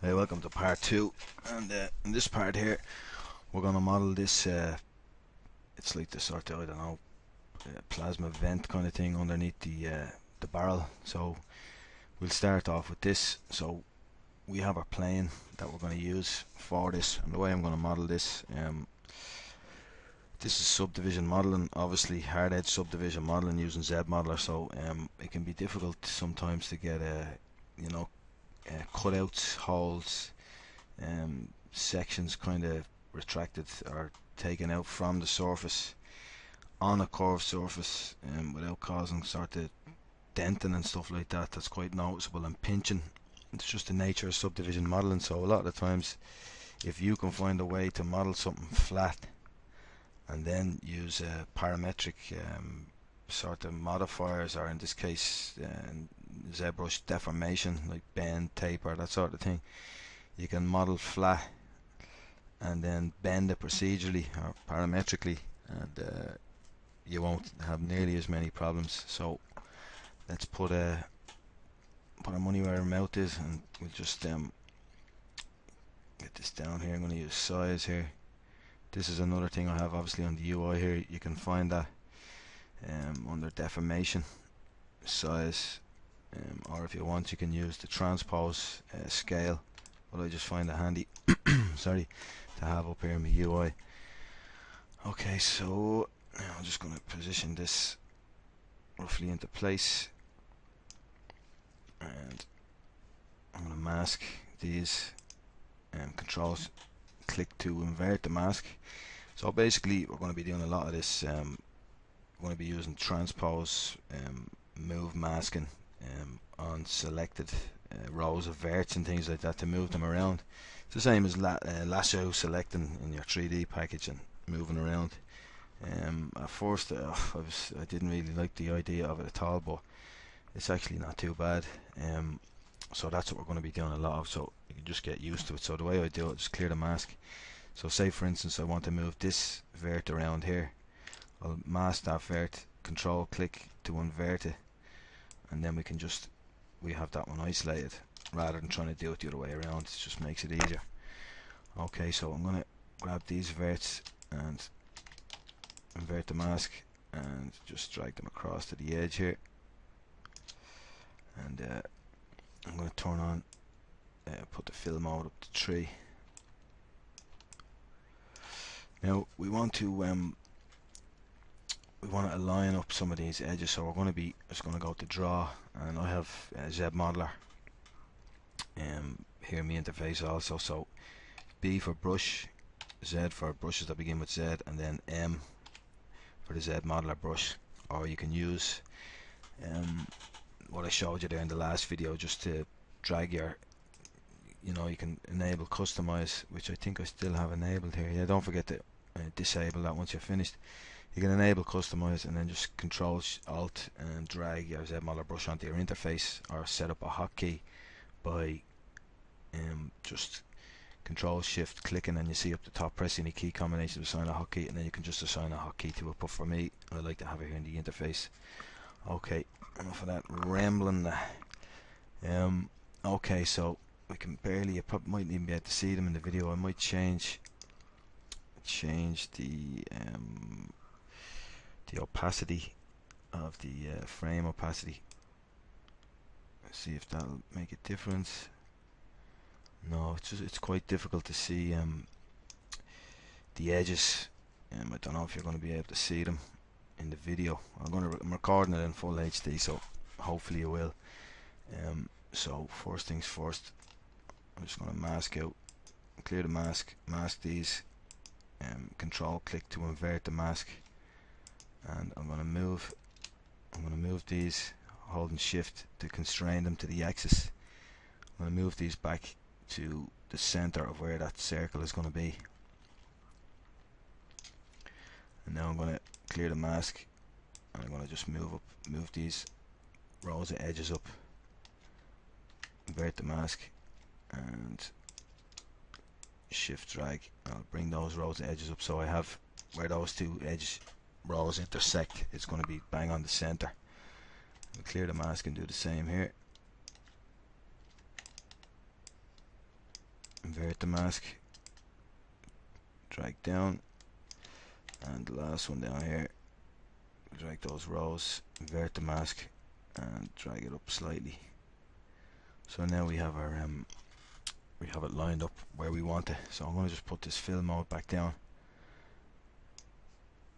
Hey, welcome to part two. And in this part here, we're going to model this. It's like the sort of, I don't know, plasma vent kind of thing underneath the barrel. So we'll start off with this. So we have our plane that we're going to use for this, and the way I'm going to model this. This is subdivision modeling, obviously hard edge subdivision modeling using Zmodeler. So it can be difficult sometimes to get you know, cutouts, holes, sections kind of retracted or taken out from the surface on a curved surface, without causing sort of denting and stuff like that. That's quite noticeable, and pinching. It's just the nature of subdivision modeling. So a lot of the times, if you can find a way to model something flat and then use parametric sort of modifiers, or in this case ZBrush deformation, like bend, taper, that sort of thing, you can model flat and then bend it procedurally or parametrically, and you won't have nearly as many problems. So let's put our money where our mouth is, and we'll just get this down here. I'm going to use size here. This is another thing I have obviously on the UI here. You can find that under deformation, size, or if you want you can use the transpose scale, but I just find it handy sorry, to have up here in my UI. Okay, so I'm just going to position this roughly into place, and I'm going to mask these, control click to invert the mask. So basically we're going to be doing a lot of this. We're going to be using transpose, move masking on selected rows of verts and things like that to move them around. It's the same as lasso selecting in your 3D package and moving around. At first I didn't really like the idea of it at all, but it's actually not too bad. So that's what we're going to be doing a lot of, so you can just get used to it. So the way I do it, just clear the mask. So say for instance I want to move this vert around here, I'll mask that vert, control click to invert it, and then we have that one isolated, rather than trying to do it the other way around. It just makes it easier. Okay, so I'm going to grab these verts and invert the mask and just drag them across to the edge here, and I'm going to turn on put the fill mode up to 3. Now we want to align up some of these edges, so we're going to be just going to go to draw, and I have Zmodeler here in my interface also. So B for brush, Z for brushes that begin with Z, and then M for the Zmodeler brush. Or you can use what I showed you there in the last video, just to drag your, you can enable customize, which I think I still have enabled here. Yeah, don't forget to disable that once you're finished. You can enable customize and then just control alt and drag your Zmodeler brush onto your interface, or set up a hotkey by just control shift clicking, and you see up the top, press any key combination to assign a hotkey, and then you can just assign a hotkey to it. But for me, I like to have it here in the interface. Okay, enough of that rambling. Okay, so we can barely, you probably mightn't even be able to see them in the video. I might change the opacity of the frame opacity. Let's see if that'll make a difference. No, it's quite difficult to see the edges. I don't know if you're going to be able to see them in the video. I'm recording it in full HD, so hopefully you will. So first things first, I'm just going to mask out, clear the mask, mask these, control click to invert the mask, and I'm going to move these, holding shift to constrain them to the axis. I'm going to move these back to the center of where that circle is going to be, and now I'm going to clear the mask, and I'm going to just move these rows of edges up, invert the mask, and shift drag. I'll bring those rows of edges up, so I have where those two edge rows intersect, it's going to be bang on the center. I'll clear the mask and do the same here. invert the mask, drag down, and the last one down here, drag those rows, invert the mask, and drag it up slightly. So now we have our we have it lined up where we want it. So I'm going to just put this fill mode back down.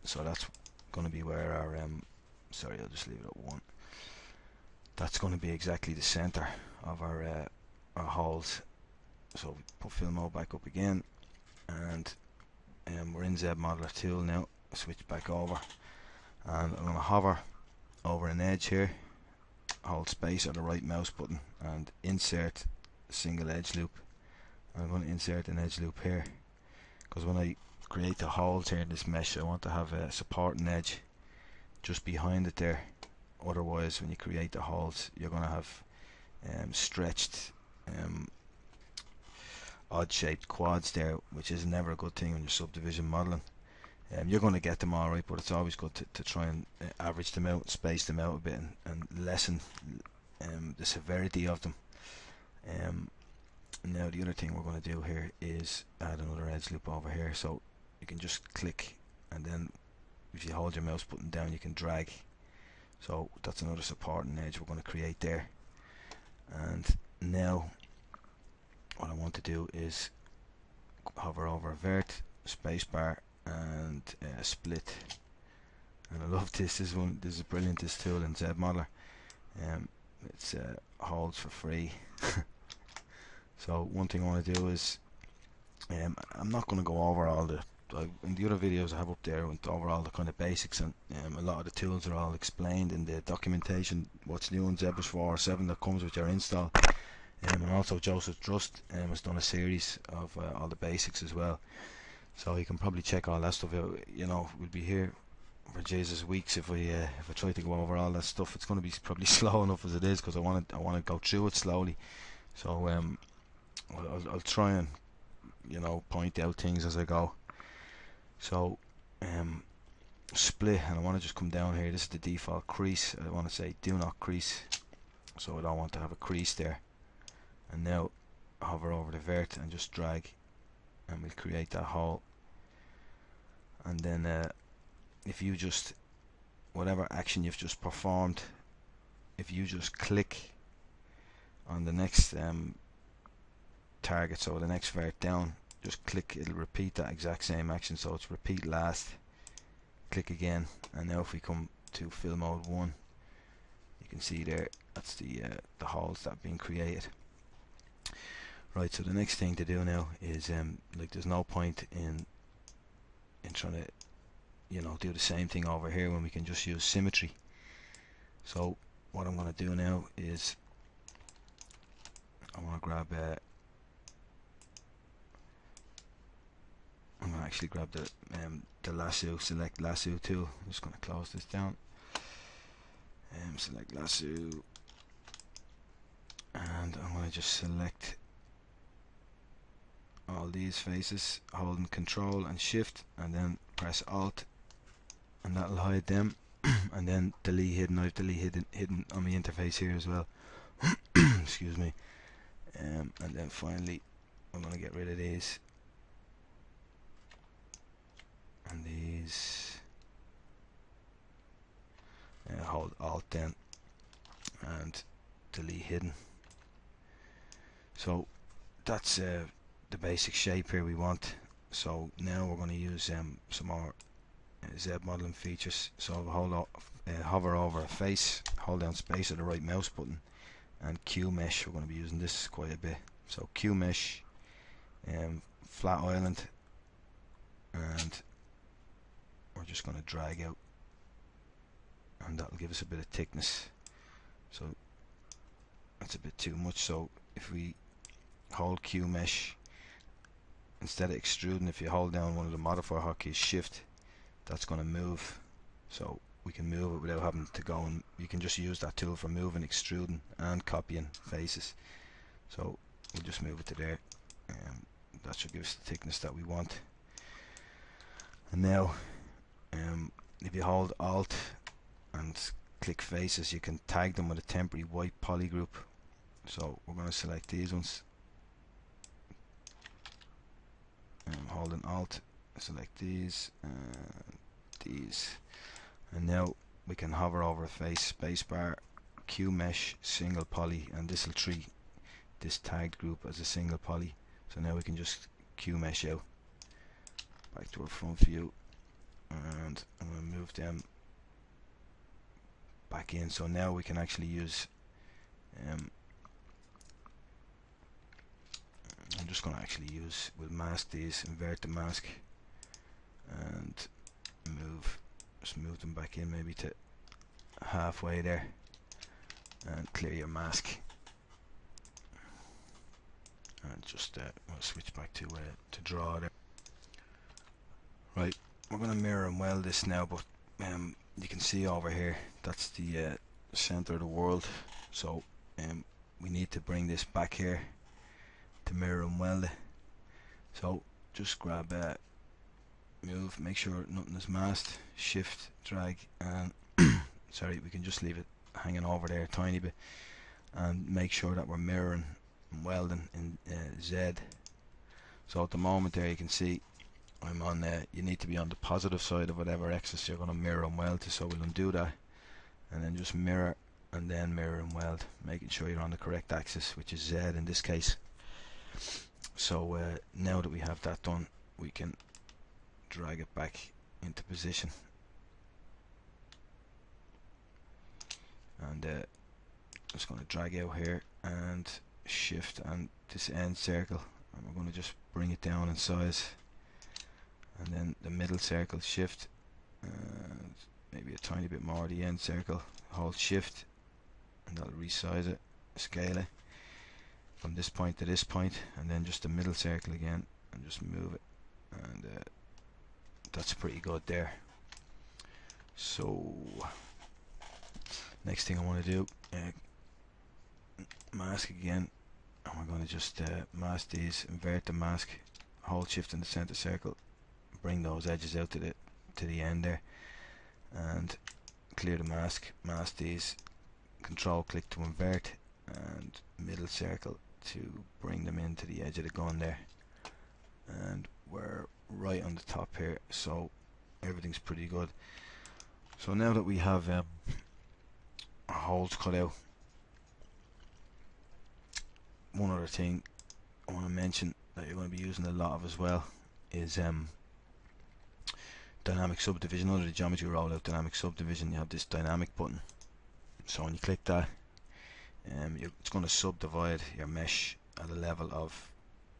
So that's going to be where our sorry, I'll just leave it at 1. That's going to be exactly the center of our holes. So we put fill mode back up again, and we're in Zmodeler tool now. Switch back over, and I'm going to hover over an edge here, hold space or the right mouse button, and insert a single edge loop. I'm going to insert an edge loop here, because when I create the holes here in this mesh, I want to have a supporting edge just behind it there. Otherwise, when you create the holes, you're going to have stretched odd shaped quads there, which is never a good thing when you're subdivision modeling. You're going to get them alright, but it's always good to try and average them out, space them out a bit, and lessen the severity of them. Now the other thing we're going to do here is add another edge loop over here. So you can just click, and then if you hold your mouse button down, you can drag. So that's another supporting edge we're going to create there. And now what I want to do is hover over vert, spacebar, and split. And I love this. This is brilliant. This tool in Zmodeler. It's holds for free. So one thing I want to do is I'm not going to go over all the in the other videos I have up there, went over all the kind of basics, and a lot of the tools are all explained in the documentation. What's new in ZBrush 4.7 that comes with your install, and also Joseph Trust has done a series of all the basics as well. So you can probably check all that stuff out. You know, we'll be here for Jesus weeks if I try to go over all that stuff. It's going to be probably slow enough as it is, because I want to go through it slowly. So I'll try and, you know, point out things as I go. So split, and I want to just come down here. This is the default crease. I want to say do not crease, so I don't want to have a crease there. And now hover over the vert and just drag, and we'll create that hole. And then if you just, whatever action you've just performed, if you just click on the next target, so the next vert down, just click, it'll repeat that exact same action. So it's repeat last, click again, and now if we come to fill mode 1, you can see there, that's the holes that have been created. Right, so the next thing to do now is like, there's no point in trying to, you know, do the same thing over here when we can just use symmetry. So what I'm going to do now is I want to grab I'm going to actually grab the lasso, select lasso tool. I'm just going to close this down, select lasso, and I'm going to just select all these faces, holding Control and Shift, and then press Alt, and that'll hide them. And then delete hidden. I've deleted hidden on my interface here as well. Excuse me. And then finally I'm going to get rid of these and these. Hold Alt then and delete hidden. So that's the basic shape here we want. So now we're going to use some more Z modeling features. So hover over a face, hold down space or the right mouse button, and Q mesh. We're going to be using this quite a bit. So Q mesh, flat island, and we're just going to drag out, and that'll give us a bit of thickness. So that's a bit too much. So if we hold Q mesh, instead of extruding, if you hold down one of the modifier hotkeys, Shift, that's going to move. So we can move it without having to go, and you can just use that tool for moving, extruding, and copying faces. So we'll just move it to there. That should give us the thickness that we want. And now, if you hold Alt and click faces, you can tag them with a temporary white polygroup. So we're going to select these ones, holding Alt, select these and these, and now we can hover over a face, spacebar, Q mesh, single poly, and this will treat this tagged group as a single poly. So now we can just Q mesh out back to our front view, and I'm going to move them back in. So now we can actually use I'm just going to actually use, we'll mask these, invert the mask, and just move them back in maybe to halfway there, and clear your mask, and just we'll switch back to draw there. Right, we're going to mirror and weld this now, but you can see over here that's the center of the world, so we need to bring this back here to mirror and weld it. So just grab move, make sure nothing is masked, shift, drag, and sorry, we can just leave it hanging over there a tiny bit, and make sure that we're mirroring and welding in Z. So at the moment there you can see I'm on you need to be on the positive side of whatever axis you're going to mirror and weld to, so we'll undo that and then just mirror and then mirror and weld, making sure you're on the correct axis, which is Z in this case. So now that we have that done, we can drag it back into position, and just going to drag out here and shift and this end circle, and we're going to just bring it down in size, and then the middle circle, shift, and maybe a tiny bit more the end circle, hold shift, and that'll resize it, scale it from this point to this point, and then just the middle circle again and just move it, and that's pretty good there. So next thing I want to do, mask again, and we're going to just mask these, invert the mask, hold shift in the center circle, bring those edges out to the end there, and clear the mask, mask these, control click to invert, and middle circle to bring them into the edge of the gun there, and we're right on the top here, so everything's pretty good. So now that we have our holes cut out, one other thing I want to mention that you're going to be using a lot of as well is dynamic subdivision. Under the geometry rollout, dynamic subdivision, you have this dynamic button, so when you click that, it's going to subdivide your mesh at a level of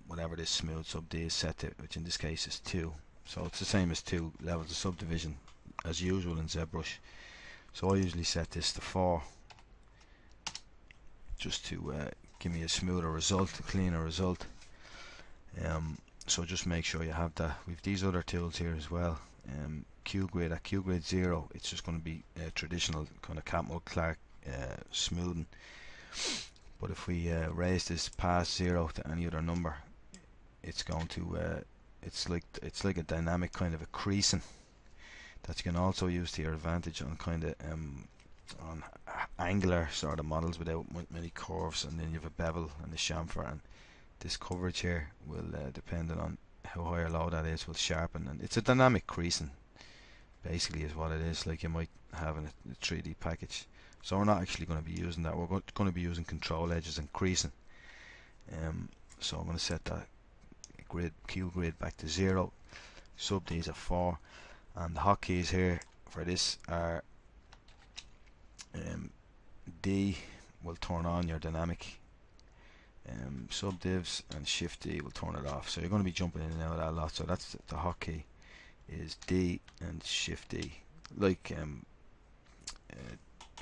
whatever this smooth sub D is set to, which in this case is 2. So it's the same as 2 levels of subdivision as usual in ZBrush. So I usually set this to 4 just to give me a smoother result, a cleaner result. So just make sure you have that. We've these other tools here as well. Q grid, at Q grid 0 it's just going to be traditional kind of Catmull Clark smoothing, but if we raise this past 0 to any other number, it's going to it's like a dynamic kind of a creasing that you can also use to your advantage on kind of on angular sort of models without many curves, and then you have a bevel and a chamfer, and this coverage here will depending on how high or low that is will sharpen, and it's a dynamic creasing basically is what it is, like you might have in a 3D package. So we're not actually going to be using that, we're going to be using control edges and creasing. So I'm going to set that grid, Q grid back to 0, sub D's at 4, and the hotkeys here for this are D will turn on your dynamic subdivs, and shift D will turn it off. So you're going to be jumping in and out of that a lot, so that's the hotkey is D and shift D, like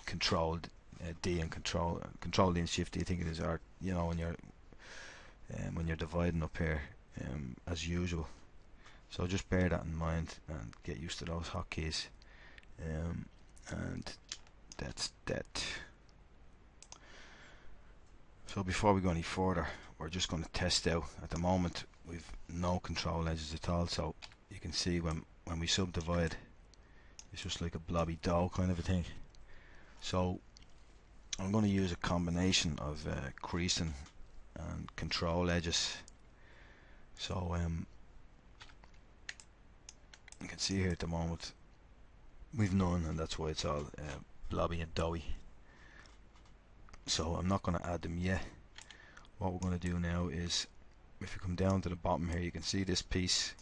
control D and control D and shift D I think it is, or you know, when you're dividing up here as usual. So just bear that in mind and get used to those hotkeys, and that's that. So before we go any further, we're just going to test out. At the moment we've no control edges at all, so you can see when we subdivide it's just like a blobby dough kind of a thing. So I'm going to use a combination of creasing and control edges. So You can see here at the moment we've none, and that's why it's all blobby and doughy. So I'm not going to add them yet. What we're going to do now is, if you come down to the bottom here, you can see this piece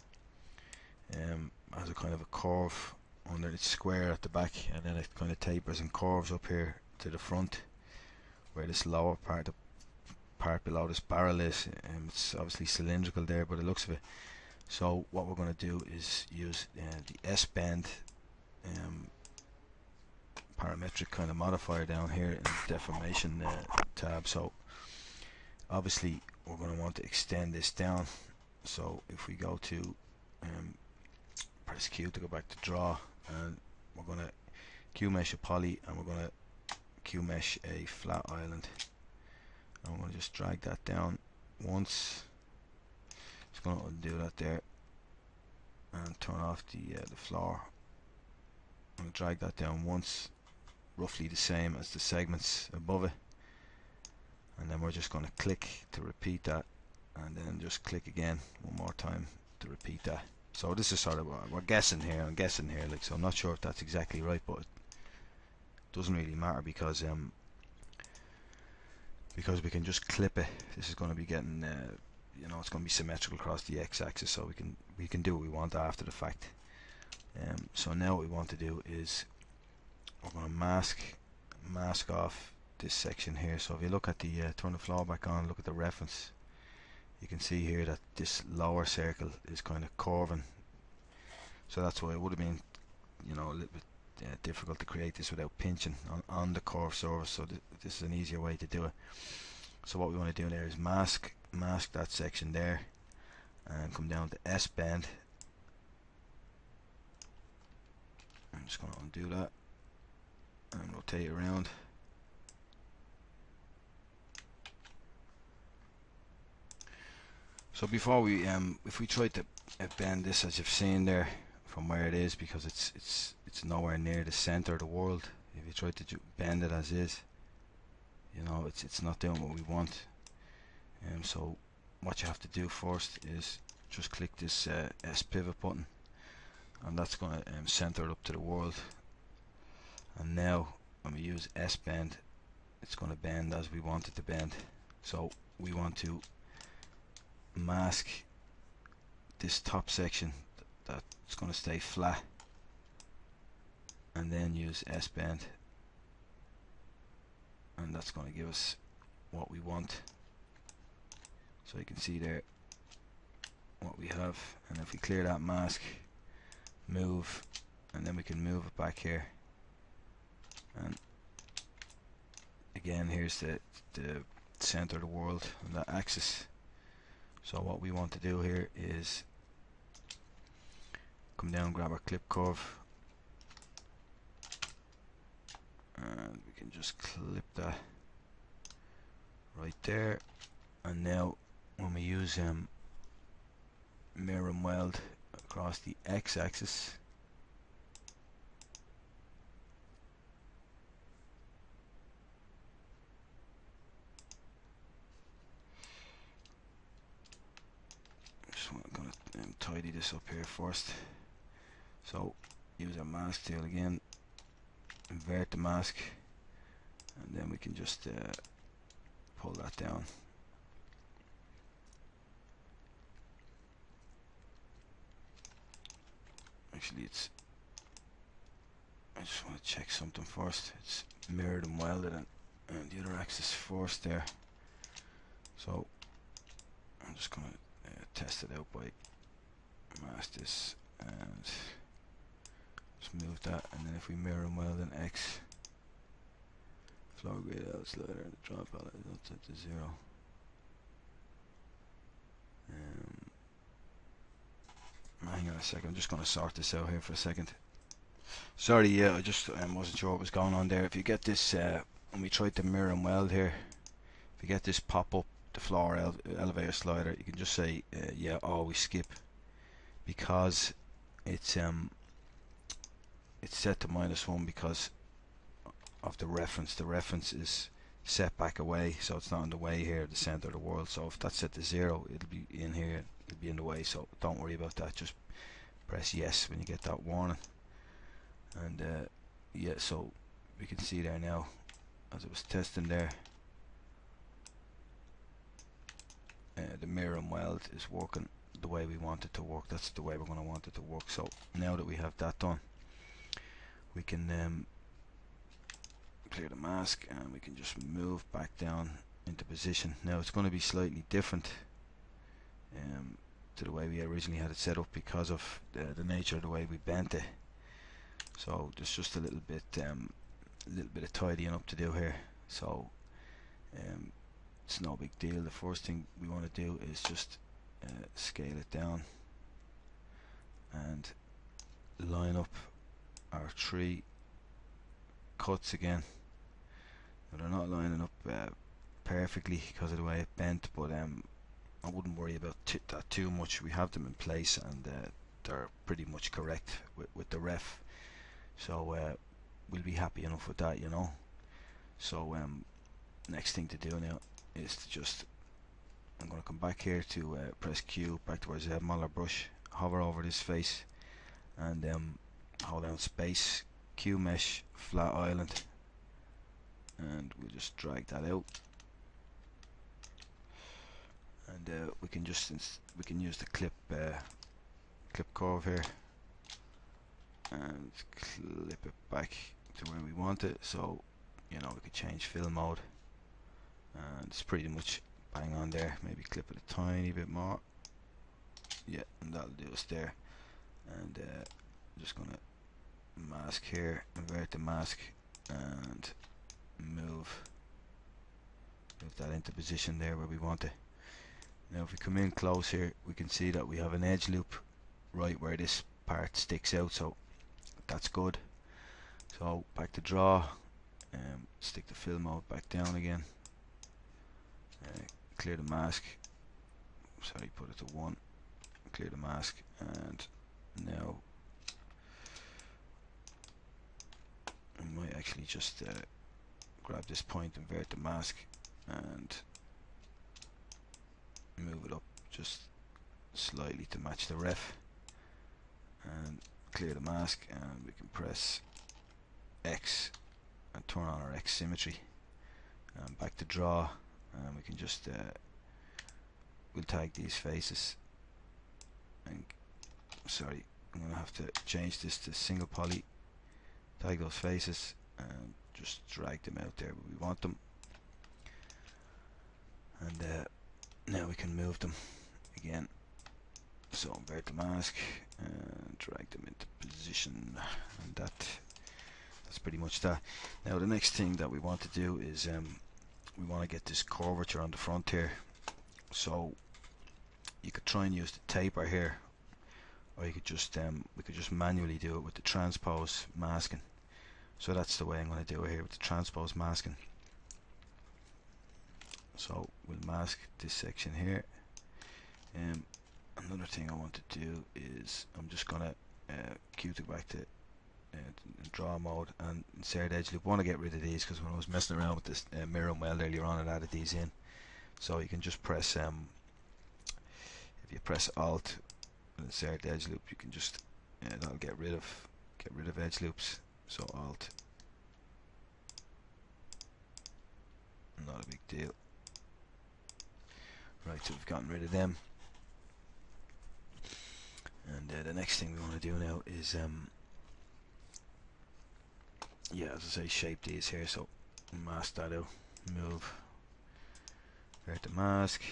has a kind of a curve under its square at the back, and then it kind of tapers and curves up here to the front, where this lower part, the part below this barrel is. It's obviously cylindrical there by the looks of it. So what we're going to do is use the S-bend parametric kind of modifier down here in the deformation tab. So obviously we're going to want to extend this down. So if we go to press Q to go back to draw, and we're going to Q mesh a poly, and we're going to Q mesh a flat island, and we're going to just drag that down once. It's going to undo that there and turn off the floor. I'm going to drag that down once, roughly the same as the segments above it, and then we're just going to click to repeat that, and then just click again one more time to repeat that. So this is sort of, we're guessing here, I'm guessing here, like, so I'm not sure if that's exactly right, but it doesn't really matter because we can just clip it. This is going to be getting you know, it's going to be symmetrical across the x-axis, so we can do what we want after the fact. So now what we want to do is we're going to mask off this section here. So if you look at the turn the floor back on, look at the reference, you can see here that this lower circle is kind of curving, so that's why it would have been, you know, a little bit difficult to create this without pinching on the curved surface. So this is an easier way to do it. So what we want to do there is mask that section there, and come down to S bend. I'm just going to undo that and rotate around. So before we if we try to bend this, as you've seen there, from where it is, because it's nowhere near the center of the world, if you try to bend it as is, you know, it's not doing what we want. So what you have to do first is just click this S pivot button, and that's going to center it up to the world. And now when we use S bend, it's going to bend as we want it to bend. So we want to mask this top section that's going to stay flat, and then use S bend, and that's going to give us what we want. So you can see there what we have, and if we clear that mask, move, and then we can move it back here, and again here's the center of the world on that axis. So what we want to do here is come down, grab our clip curve, and we can just clip that right there. And now when we use mirror and weld across the x-axis, I'm going to tidy this up here first. So use our mask tool again, invert the mask, and then we can just pull that down. Actually, I just want to check something first. It's mirrored and welded and the other axis first there. So I'm just going to test it out by mask this and just move that, and then if we mirror and weld an X, floor grade out slider and the drop palette is up to 0. Hang on a second, I'm just going to sort this out here for a second. Sorry, yeah, I just wasn't sure what was going on there. If you get this, when we tried to mirror and weld here, if you get this pop up the floor elevator slider, you can just say yeah, always skip, because it's set to -1 because of the reference. The reference is set back away, so it's not in the way here, the center of the world. So if that's set to 0, it'll be in here, it'll be in the way, so don't worry about that. Just press yes when you get that warning. And yeah, so we can see there now, as I was testing there, the mirror and weld is working the way we want it to work. That's the way we're going to want it to work. So now that we have that done, we can clear the mask, and we can just move back down into position. Now it's going to be slightly different to the way we originally had it set up because of the nature of the way we bent it. So there's just a little bit of tidying up to do here. So it's no big deal. The first thing we want to do is just scale it down and line up our 3 cuts again. Now they're not lining up perfectly because of the way it bent, but I wouldn't worry about that too much. We have them in place, and they're pretty much correct with the ref, so we'll be happy enough with that, you know. So next thing to do now is to just, I'm going to come back here to press Q, back to our Zmodeler-Zbrush, hover over this face, and hold down space, Q mesh, flat island, and we'll just drag that out. And we can use the clip curve here and clip it back to where we want it. So, you know, we could change fill mode, and it's pretty much bang on there. Maybe clip it a tiny bit more. Yeah, and that'll do us there. And I'm just gonna mask here, invert the mask, and move that into position there where we want it. Now if we come in close here, we can see that we have an edge loop right where this part sticks out, so that's good. So back to draw, stick the fill mode back down again, clear the mask, sorry, put it to 1, clear the mask, and now I might actually just grab this point, invert the mask, and move it up just slightly to match the ref, and clear the mask, and we can press X and turn on our X symmetry, and back to draw, and we can just we'll tag these faces, and sorry, I'm gonna have to change this to single poly, tag those faces and just drag them out there where we want them, and now we can move them again. So invert the mask and drag them into position, and that's pretty much that. Now the next thing that we want to do is we want to get this curvature on the front here. So you could try and use the taper here, or you could just we could just manually do it with the transpose masking. So that's the way I'm going to do it here, with the transpose masking. So we'll mask this section here. Another thing I want to do is I'm just going to Q to back to draw mode and insert edge loop. I want to get rid of these because when I was messing around with this mirror and weld earlier on, I added these in. So you can just press if you press Alt and insert edge loop, you can just that'll get rid of edge loops. So Alt, not a big deal. Right, so we've gotten rid of them, and the next thing we want to do now is yeah, as I say, shape these here. So mask that out, move, invert the mask,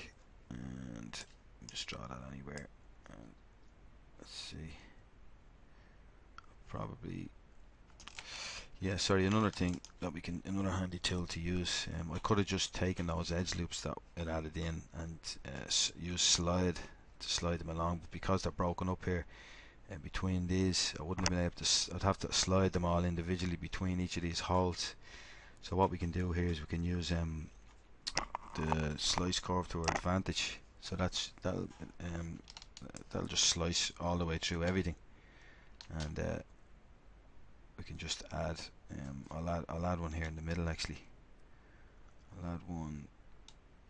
and just draw that anywhere. And let's see, probably, yeah, sorry, another thing that we can, another handy tool to use, I could have just taken those edge loops that it added in and use slide to slide them along, but because they're broken up here between these, I wouldn't have been able to, I'd have to slide them all individually between each of these holes. So what we can do here is we can use the slice curve to our advantage. So that'll just slice all the way through everything, and we can just add I'll add one here in the middle. Actually, I'll add one,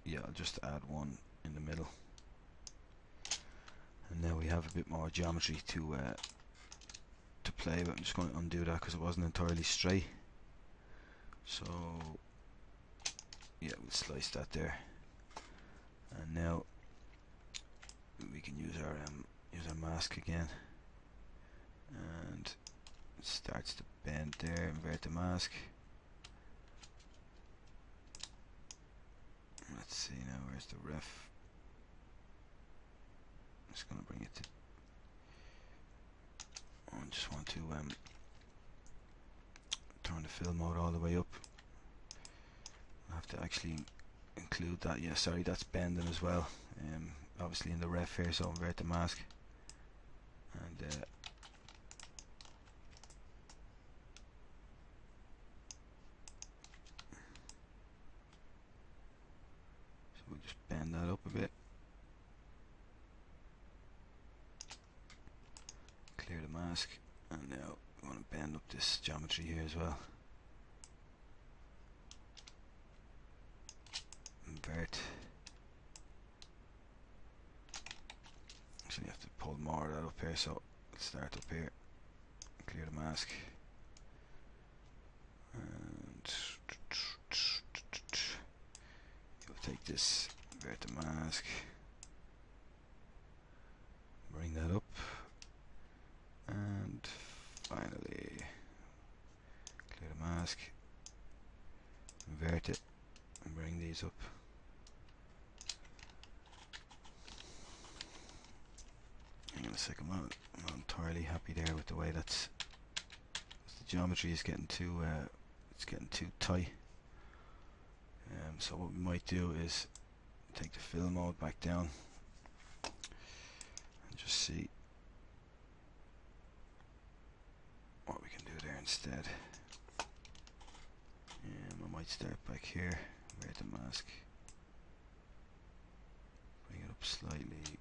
yeah, I'll just add one in the middle, And now we have a bit more geometry to play with. I'm just going to undo that because it wasn't entirely straight. So yeah, we'll slice that there, and now we can use our mask again, and it starts to bend there. Invert the mask. Let's see now, where's the ref? I'm just going to bring it to, I just want to turn the fill mode all the way up. I have to actually include that. Yeah, sorry, that's bending as well. Obviously in the ref here, so invert the mask, and so we'll just bend that up a bit. Clear the mask, and now we want to bend up this geometry here as well. Invert. Actually, you have to pull more of that up here, so let's start up here. Clear the mask, and you'll take this, invert the mask, bring that up, and finally clear the mask, invert it, and bring these up. Hang on a second, I'm not entirely happy there with the way that's, the geometry is getting too it's getting too tight. So what we might do is take the fill mode back down and just see what we can do there instead. I might start back here, invert the mask, bring it up slightly.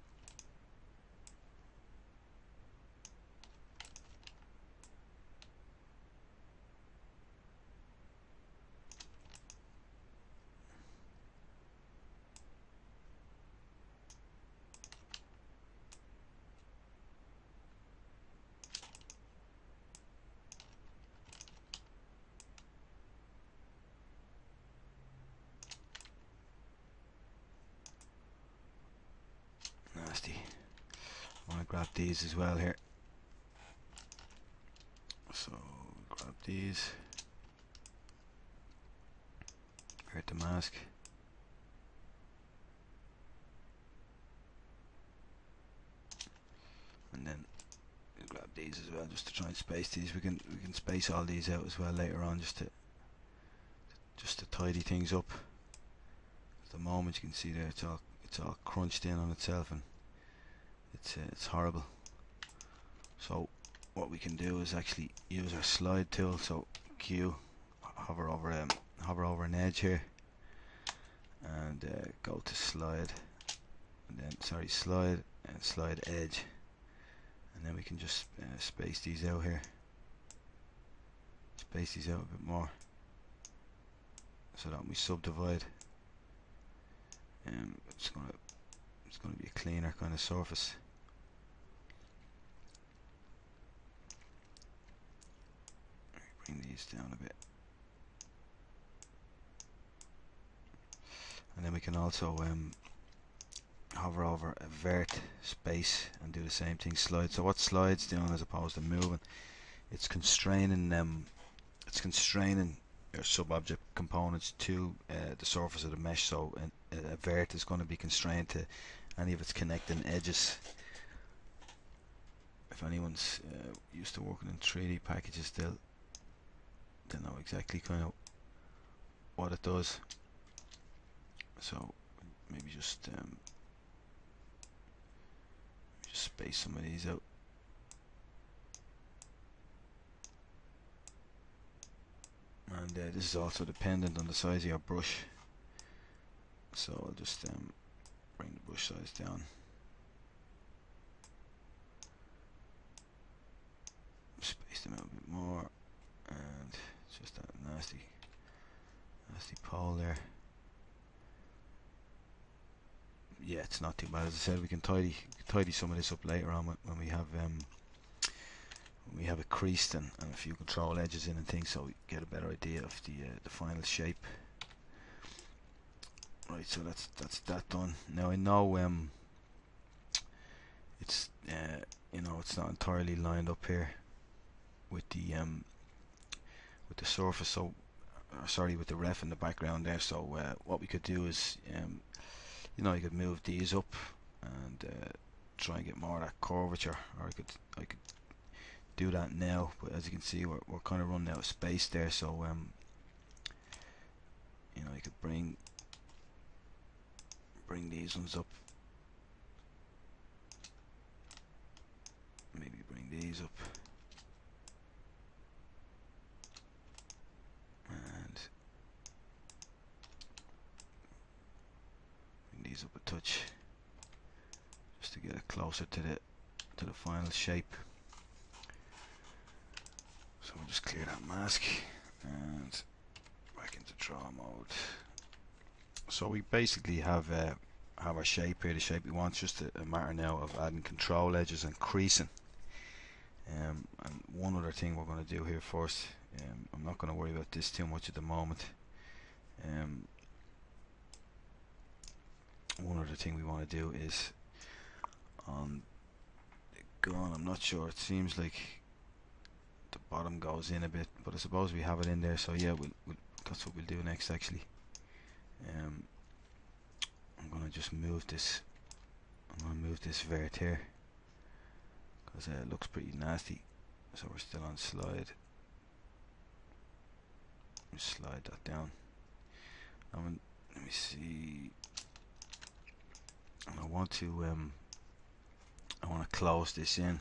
Nasty. I want to grab these as well here. So grab these, invert the mask, and then we'll grab these as well, just to try and space these. We can space all these out as well later on, just to tidy things up. At the moment, you can see there it's all crunched in on itself, and it's horrible. So what we can do is actually use our slide tool. So Q, hover over an edge here, and go to slide, and then slide and slide edge, and then we can just space these out here. Space these out a bit more, so that when we subdivide, it's going to be a cleaner kind of surface. Bring these down a bit, and then we can also hover over a vert space and do the same thing, slide. So what slide's doing, as opposed to moving, it's constraining your sub-object components to the surface of the mesh. So a vert is going to be constrained to any of its connecting edges. If anyone's used to working in 3D packages, they'll know exactly kind of what it does. So maybe just space some of these out. And this is also dependent on the size of your brush, so I'll just bring the brush size down, space them out a bit more, and it's just that nasty pole there. Yeah, yeah, it's not too bad. As I said, we can tidy some of this up later on when we have it creased and a few control edges in and things, so we get a better idea of the final shape. Right, so that's that done. Now I know it's you know, it's not entirely lined up here with the surface, so sorry, with the ref in the background there. So what we could do is you know, you could move these up and try and get more of that curvature, or I could do that now, but as you can see we're kind of running out of space there, so you know, you could bring these ones up, maybe bring these up, and bring these up a touch, just to get it closer to the final shape. So we'll just clear that mask and back into draw mode. So we basically have our shape here, the shape we want. Just a matter now of adding control edges and creasing. And one other thing we're going to do here first, I'm not going to worry about this too much at the moment. One other thing we want to do is on the gun, I'm not sure, it seems like the bottom goes in a bit, but I suppose we have it in there, so yeah, we'll that's what we'll do next actually. I'm going to just move this, I'm going to move this vert here, because it looks pretty nasty. So we're still on slide, just slide that down. Let me see, and I want to close this in.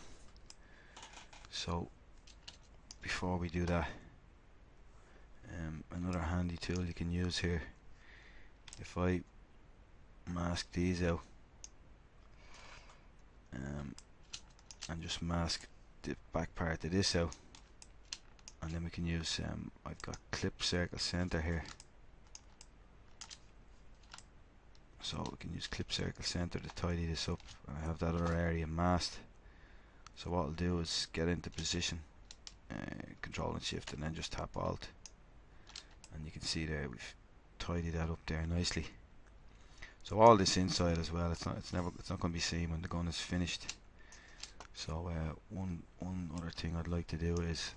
So before we do that, another handy tool you can use here, if I mask these out and just mask the back part of this out, and then we can use I've got clip circle center here, so we can use clip circle center to tidy this up. And I have that other area masked, so what I'll do is get into position, control and shift, and then just tap alt, and you can see there we've tidied that up there nicely. So all this inside as well, it's not going to be seen when the gun is finished. So one other thing I'd like to do is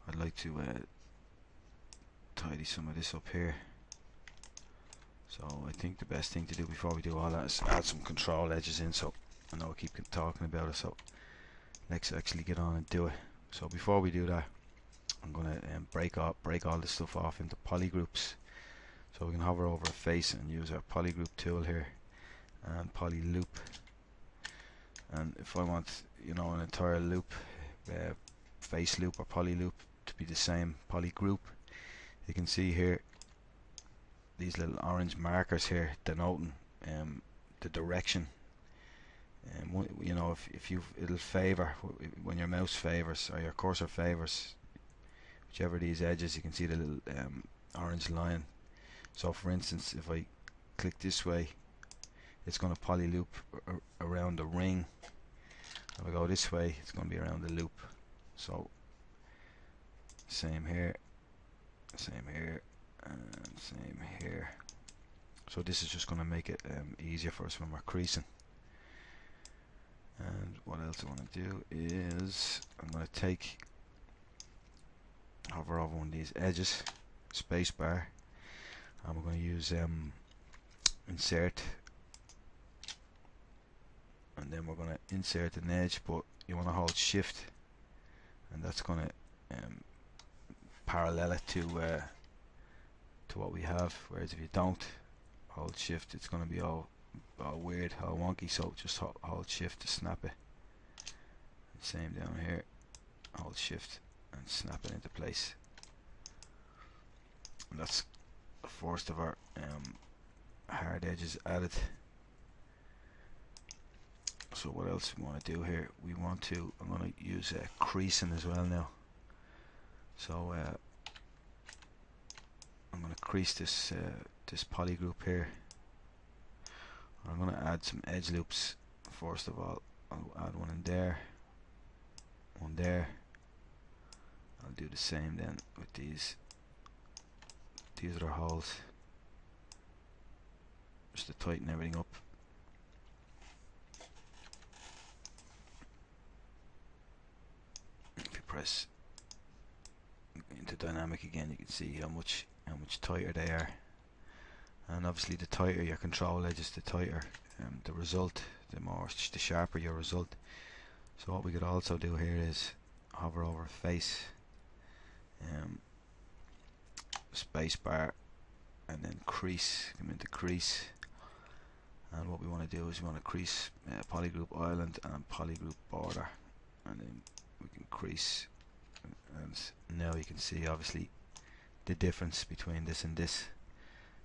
I'd like to tidy some of this up here. So I think the best thing to do before we do all that is add some control edges in. So I know I keep talking about it, so let's actually get on and do it. So before we do that, I'm going to break all this stuff off into polygroups. So we can hover over a face and use our polygroup tool here and polyloop. And if I want, you know, an entire loop, face loop or polyloop to be the same polygroup, you can see here these little orange markers here denoting the direction. You know, if it'll favor when your mouse favors or your cursor favors whichever of these edges, you can see the little orange line. So for instance, if I click this way, it's going to polyloop around the ring. If I go this way, it's going to be around the loop. So same here, and same here. So this is just going to make it easier for us when we're creasing. And what else I want to do is I'm going to hover over one of these edges, spacebar, and we're going to use insert, and then we're going to insert an edge, but you want to hold shift, and that's going to parallel it to what we have. Whereas if you don't hold shift, it's going to be all weird, all wonky. So just hold shift to snap it. Same down here, hold shift and snap it into place. And that's the first of our hard edges added. So what else we want to do here? I'm going to use creasing as well now. So I'm going to crease this polygroup here. I'm going to add some edge loops. First of all, I'll add one in there, one there. I'll do the same then with these other holes, just to tighten everything up. If you press into dynamic again, you can see how much tighter they are. And obviously, the tighter your control edges, the tighter the result, the sharper your result. So what we could also do here is hover over a face, space bar, and then crease. Come into crease, and what we want to do is we want to crease polygroup island and polygroup border, and then we can crease. And now you can see obviously the difference between this and this.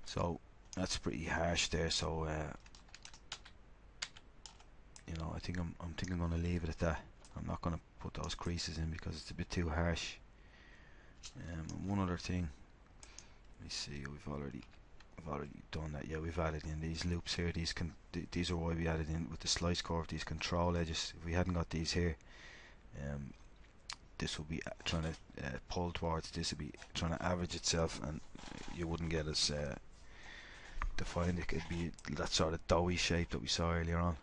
So that's pretty harsh there. So you know, I think I'm going to leave it at that. I'm not going to put those creases in because it's a bit too harsh. And one other thing, let me see, we've already done that. Yeah, we've added in these loops here. These are why we added in with the slice curve these control edges. If we hadn't got these here, this will be trying to pull towards this, will be trying to average itself, and you wouldn't get as defined. It could be that sort of doughy shape that we saw earlier on.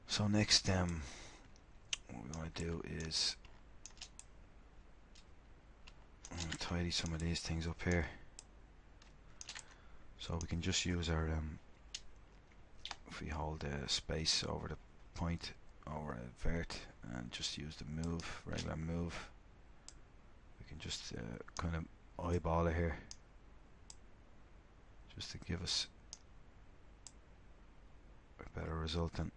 So next, what we want to do is I'm going to tidy some of these things up here. So we can just use our if we hold space over the point over a vert and just use the move, regular move, we can just kind of eyeball it here, just to give us a better result than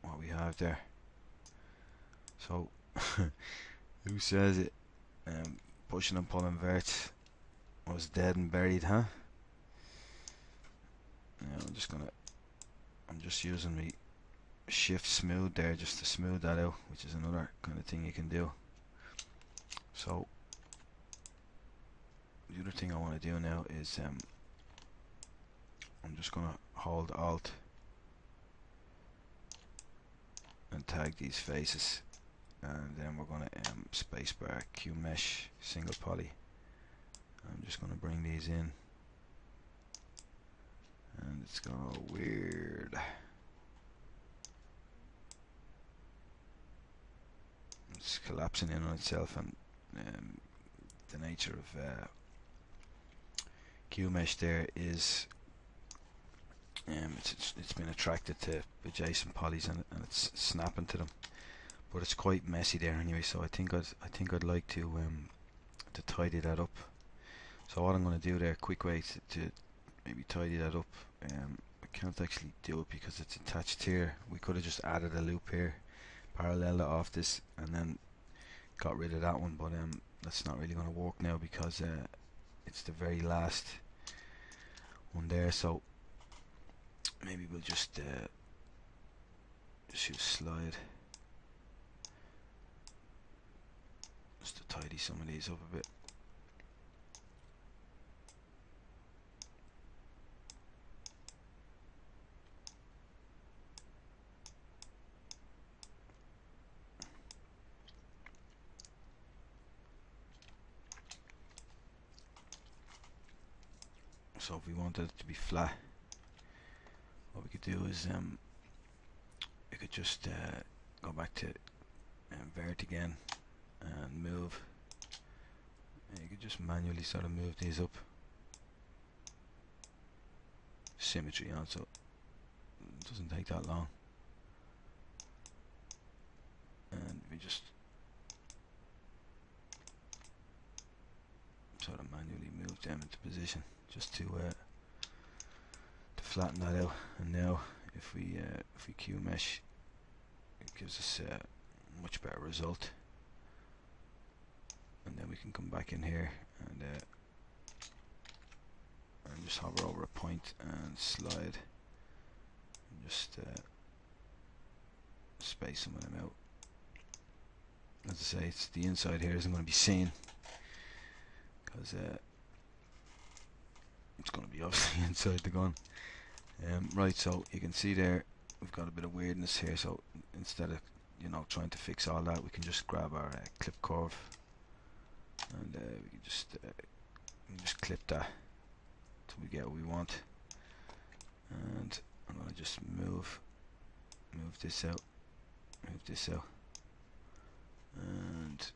what we have there. So who says it? Pushing and pulling verts was dead and buried, huh? Now I'm just using the shift smooth there just to smooth that out, which is another kind of thing you can do. So the other thing I want to do now is I'm just going to hold Alt and tag these faces, and then we're going to spacebar Q mesh single poly. I'm just going to bring these in, and it's going to go weird. It's collapsing in on itself, and the nature of Q mesh there is it's been attracted to adjacent polys, and it's snapping to them, but it's quite messy there anyway. So I think I'd like to tidy that up. So what I'm going to do there, quick way to maybe tidy that up. I can't actually do it because it's attached here. We could have just added a loop here, parallel it off this, and then got rid of that one, but that's not really going to work now because it's the very last one there. So maybe we'll just use slide just to tidy some of these up a bit. So if we wanted it to be flat, what we could do is we could just go back to vert again and move, and you could just manually sort of move these up, symmetry on, so it doesn't take that long, and we just sort of manually move them into position just to flatten that out. And now if we Q mesh, it gives us a much better result, and then we can come back in here and just hover over a point and slide and just space some of them out. As I say, it's the inside here isn't going to be seen because it's going to be obviously inside the gun. Right, so you can see there we've got a bit of weirdness here, so instead of trying to fix all that, we can just grab our clip curve and we can just clip that till we get what we want. And I'm going to just move this out, and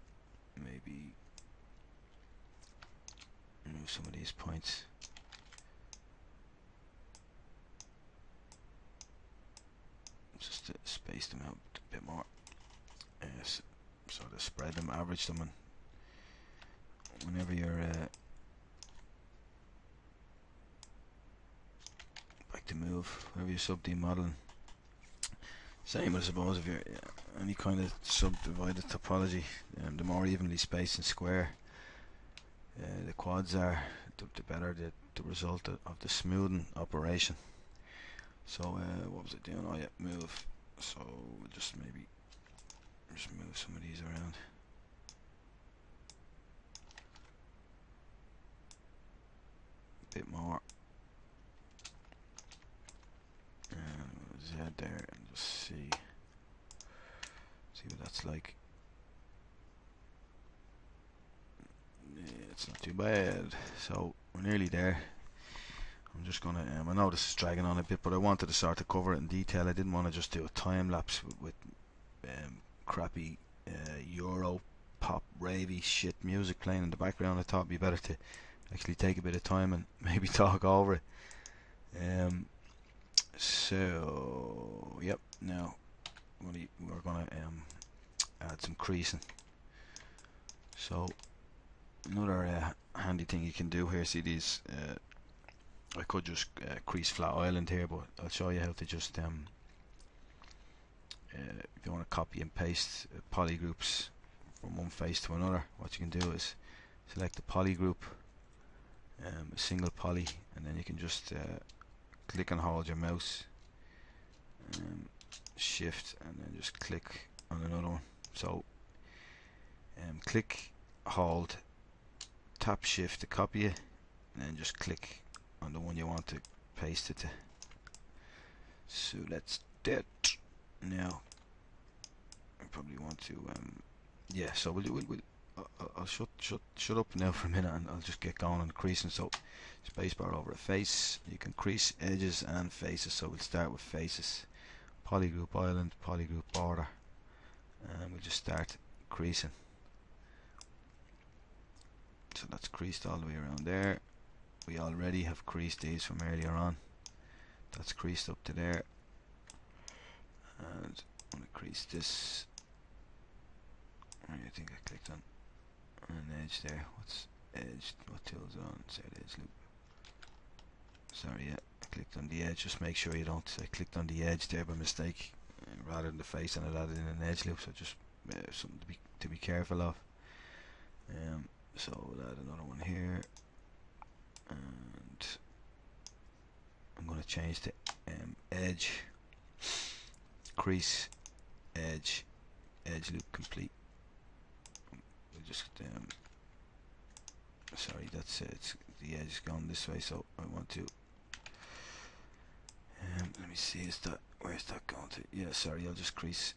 maybe move some of these points. Just to space them out a bit more. Yes, sort of spread them, average them, and whenever you're like to move, whenever you're subdivision, same I suppose if you're any kind of subdivided topology, the more evenly spaced and square the quads are, the better the result of the smoothing operation. So what was it doing? Oh yeah, move. So we'll just maybe move some of these around. A bit more. And Z there, and just see what that's like. Yeah, it's not too bad. So we're nearly there. I'm just gonna I know this is dragging on a bit, but I wanted to start to cover it in detail. I didn't want to just do a time lapse with crappy Euro pop ravey shit music playing in the background. I thought it'd be better to actually take a bit of time and maybe talk over it. So yep, now we're gonna add some creasing. So another handy thing you can do here, see these I could just crease flat island here, but I'll show you how to just if you want to copy and paste polygroups from one face to another, what you can do is select the polygroup, a single poly, and then you can just click and hold your mouse, shift, and then just click on another one. So click, hold, tap shift to copy it, and then just click on the one you want to paste it to. So that's that. Now I probably want to yeah, so I'll shut up now for a minute, and I'll just get going on the creasing. So spacebar over a face, you can crease edges and faces. So we'll start with faces, polygroup island, polygroup border, and we'll just start creasing. So that's creased all the way around there. We already have creased these from earlier on. That's creased up to there, and I'm going to crease this. I think I clicked on an edge there. What's edge? What tool is it on? Set edge loop. Sorry, yeah, I clicked on the edge. Just make sure you don't. I clicked on the edge there by mistake, rather than the face, and it added in an edge loop. So just something to be careful of. So we'll add another one here, and I'm going to change to edge, crease, edge loop complete. We'll just sorry, that's it's the edge is gone this way, so I want to let me see, where's that going to? Yeah, sorry, I'll crease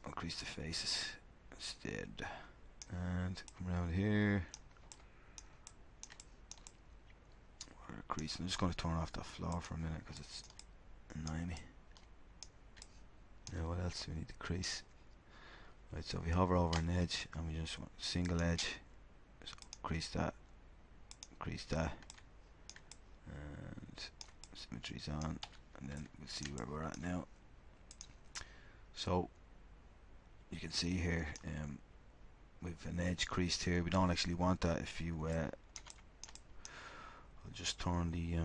the faces instead, and come around here. Crease. I'm just going to turn off that floor for a minute because it's annoying me. Now what else do we need to crease? Right, so if we hover over an edge and we just want single edge, so crease that, and symmetry's on, and then we'll see where we're at now. So you can see here we've an edge creased here. We don't actually want that. If you I'll just turn the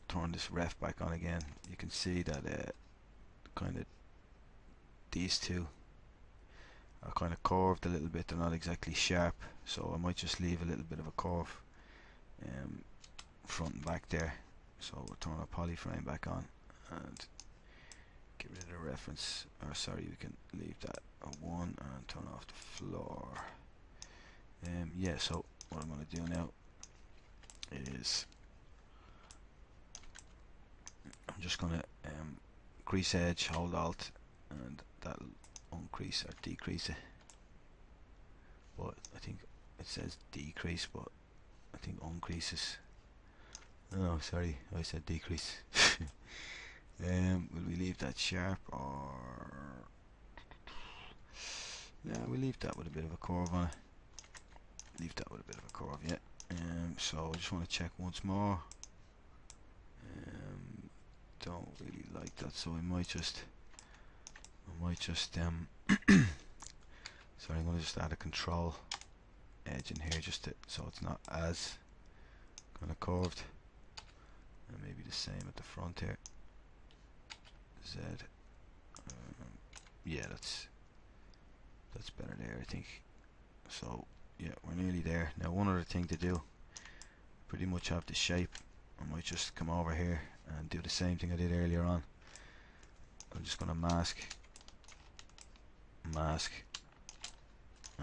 turn this ref back on again. You can see that kind of these two are kind of curved a little bit. They're not exactly sharp, so I might just leave a little bit of a curve front and back there. So we'll turn our polyframe back on and get rid of the reference, or sorry, we can leave that a 1 and turn off the floor. Yeah, so what I'm going to do now is just going to crease edge, hold alt, and that'll increase or decrease it. But I think it says decrease, but I think increases. No, sorry, I said decrease. Will we leave that sharp, or yeah, we'll leave that with a bit of a curve on it. Leave that with a bit of a curve, yeah. So I just want to check once more. Don't really like that, so I might just sorry, I'm going to just add a control edge in here just to, so it's not as kind of curved, and maybe the same at the front here. Z. Yeah, that's better there, I think. So yeah, we're nearly there. Now one other thing to do, pretty much have the shape. I might just come over here and do the same thing I did earlier on. I'm just going to mask, and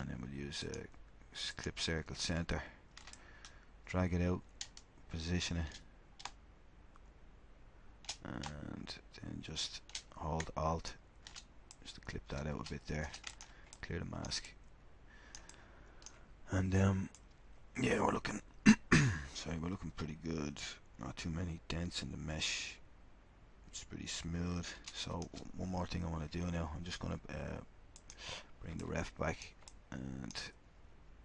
then we'll use a clip circle center, drag it out, position it, and then just hold alt just to clip that out a bit there, clear the mask, and yeah, we're looking sorry, we're looking pretty good. Not too many dents in the mesh, it's pretty smooth. So one more thing I want to do now, I'm just going to bring the ref back and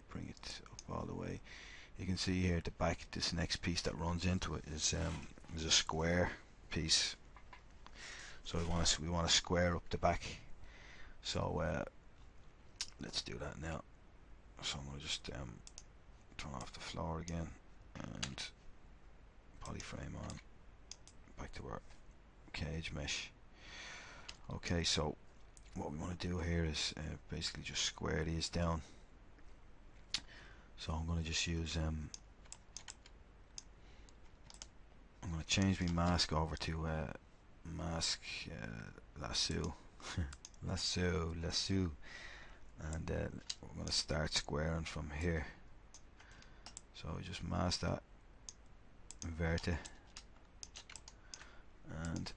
bring it up all the way. You can see here at the back, this next piece that runs into it is a square piece. So we want to square up the back. So let's do that now. So I'm going to just turn off the floor again and polyframe on, back to our cage mesh. Okay, so what we want to do here is basically just square these down. So I'm going to just use I'm going to change my mask over to mask lasso lasso, and we're going to start squaring from here. So we just mask that, invert it, and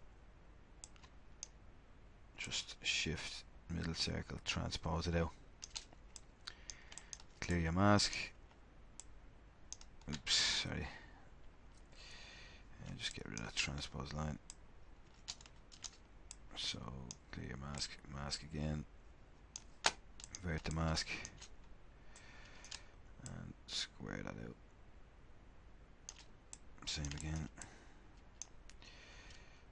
just shift middle circle, transpose it out, clear your mask. Oops, sorry. And just get rid of that transpose line. So clear your mask, mask again, invert the mask, and square that out. Same again.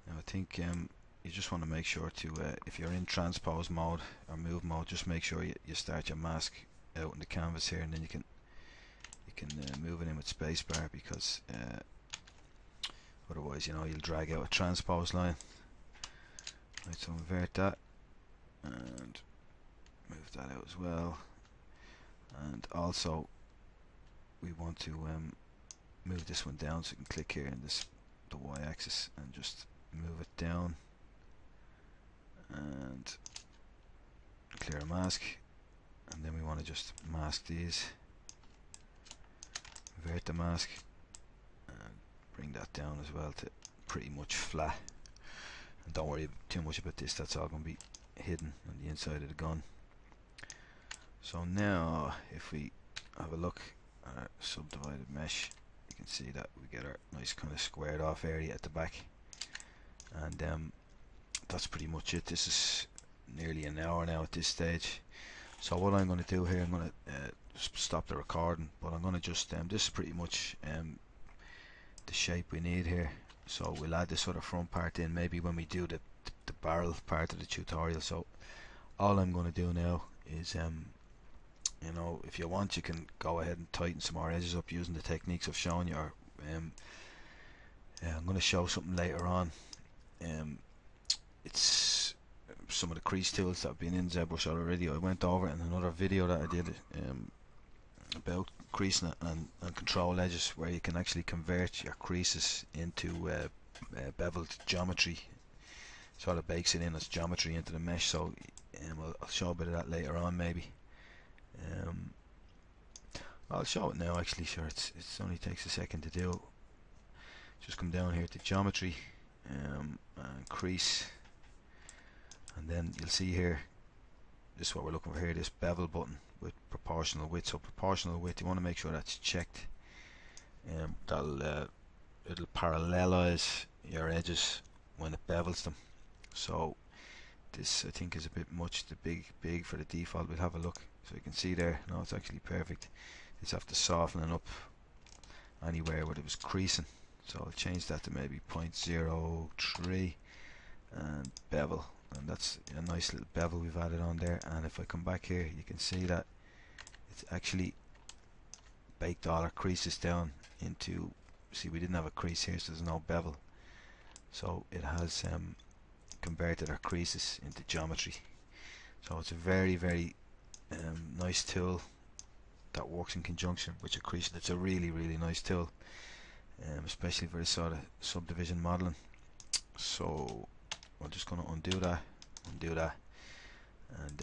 Now I think you just want to make sure to, if you're in transpose mode or move mode, just make sure you start your mask out in the canvas here, and then you can move it in with spacebar, because otherwise, you know, you'll drag out a transpose line. Right, so invert that and move that out as well, and also we want to move this one down, so you can click here in the y-axis and just move it down and clear a mask, and then we want to just mask these, invert the mask, and bring that down as well to pretty much flat. And don't worry too much about this, that's all going to be hidden on the inside of the gun. So now if we have a look at our subdivided mesh, you can see that we get our nice kind of squared off area at the back, and that's pretty much it. This is nearly an hour now at this stage. So what I'm going to do here, I'm going to stop the recording, but I'm going to just this is pretty much the shape we need here. So we'll add this sort of front part in maybe when we do the barrel part of the tutorial. So all I'm going to do now is you know, if you want, you can go ahead and tighten some more edges up using the techniques I've shown you, or I'm going to show something later on. It's some of the crease tools that have been in ZBrush already. I went over it in another video that I did about creasing and control edges, where you can actually convert your creases into beveled geometry. Sort of bakes it in as geometry into the mesh. So I'll show a bit of that later on maybe. I'll show it now actually. Sure, it only takes a second to do. Just come down here to geometry, and crease, and then you'll see here, this is what we're looking for here, this bevel button with proportional width. So proportional width, you want to make sure that's checked. It'll parallelize your edges when it bevels them. So this I think is a bit much too big for the default. We'll have a look. So you can see there, no, it's actually perfect. It's after softening up anywhere where it was creasing. So I'll change that to maybe 0.03 and bevel, and that's a nice little bevel we've added on there. And if I come back here, you can see that it's actually baked all our creases down into, see, we didn't have a crease here, so there's no bevel, so it has converted our creases into geometry. So it's a very nice tool that works in conjunction with your crease. It's a really nice tool, especially for this sort of subdivision modeling. So I'm just going to undo that, and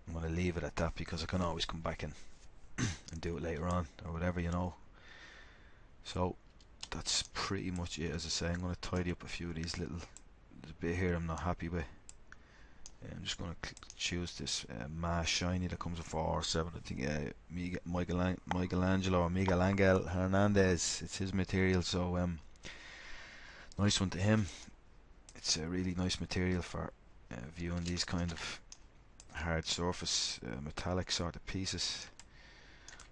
I'm going to leave it at that, because I can always come back and do it later on or whatever, you know. So that's pretty much it. As I say, I'm going to tidy up a few of these little, there's a bit here I'm not happy with. I'm just going to choose this mass shiny that comes with 4/7. I think Michelangelo or Miguel Angel Hernandez, it's his material, so nice one to him. It's a really nice material for viewing these kind of hard surface metallic sort of pieces.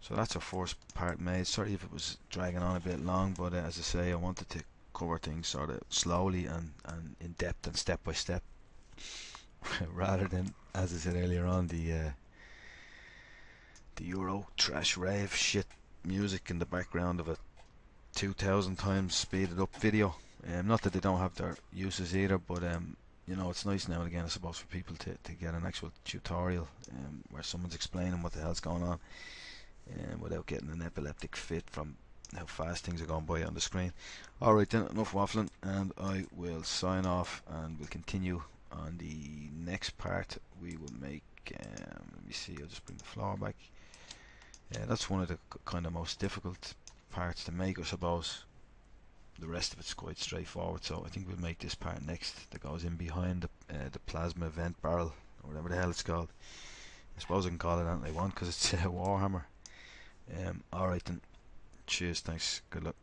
So that's our first part made. Sorry if it was dragging on a bit long, but as I say, I wanted to cover things sort of slowly and in depth and step by step, rather than, as I said earlier on, the Euro trash rave shit music in the background of a 2000 times speeded up video. Not that they don't have their uses either, but you know, it's nice now and again, I suppose, for people to get an actual tutorial where someone's explaining what the hell's going on, without getting an epileptic fit from how fast things are going by on the screen. Alright then, enough waffling, and I will sign off, and we'll continue on the next part. We will make, let me see, I'll just bring the floor back. Yeah, that's one of the kind of most difficult parts to make, I suppose. The rest of it's quite straightforward, so I think we'll make this part next, that goes in behind the plasma vent barrel, or whatever the hell it's called. I suppose I can call it anything I want, because it's a Warhammer. Alright then, cheers, thanks, good luck.